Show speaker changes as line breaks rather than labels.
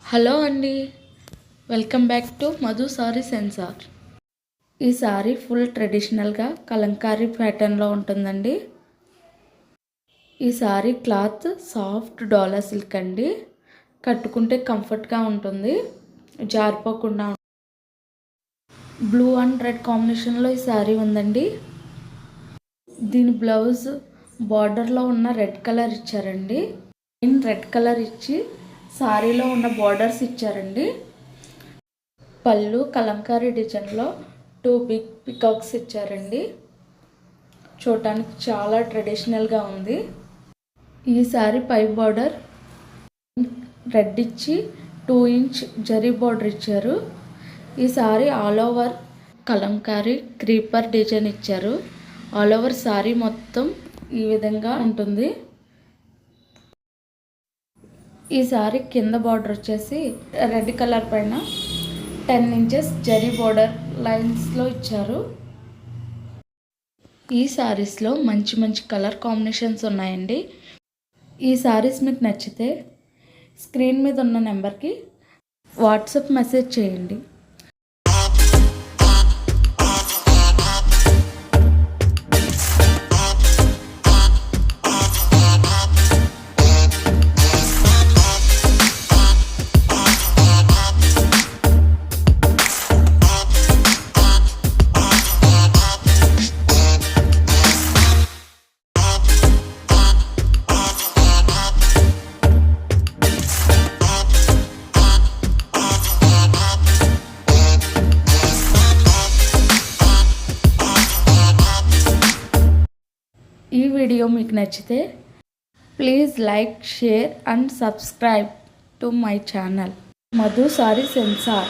Hello అండి, welcome back to Madhu sari sensor. ఈ sari full ట్రెడిషనల్గా కలంకారీ ప్యాటర్న్లో ఉంటుందండి. ఈ sari cloth soft dola silk అండి. కట్టుకుంటే కంఫర్ట్గా ఉంటుంది, జారిపోకుండా. బ్లూ అండ్ రెడ్ కాంబినేషన్లో ఈ సారీ ఉందండి. దీని బ్లౌజ్ బార్డర్లో ఉన్న రెడ్ కలర్ ఇచ్చారండి. రెడ్ కలర్ ఇచ్చి సారీలో ఉన్న బార్డర్స్ ఇచ్చారండి. పళ్ళు కలంకారీ డిజైన్లో 2 బిగ్ పికాక్స్ ఇచ్చారండి. చూడటానికి చాలా ట్రెడిషనల్గా ఉంది. ఈ సారీ పై బార్డర్ రెడ్ ఇచ్చి 2 ఇంచ్ జరీ బార్డర్ ఇచ్చారు. ఈ sorry all over Kalamkari creeper design ఇచ్చారు. ఆల్ ఓవర్ సారీ మొత్తం ఈ విధంగా ఉంటుంది. ఈ సారీ కింద బార్డర్ వచ్చేసి రెడ్ కలర్ పైన 10 ఇంచెస్ జరీ బార్డర్ లైన్స్లో ఇచ్చారు. ఈ సారీస్లో మంచి మంచి కలర్ కాంబినేషన్స్ ఉన్నాయండి. ఈ సారీస్ మీకు నచ్చితే స్క్రీన్ మీద ఉన్న నెంబర్కి వాట్సాప్ మెసేజ్ చేయండి. ఈ వీడియో మీకు నచ్చితే please like, share and subscribe to my channel Madhu sari censor.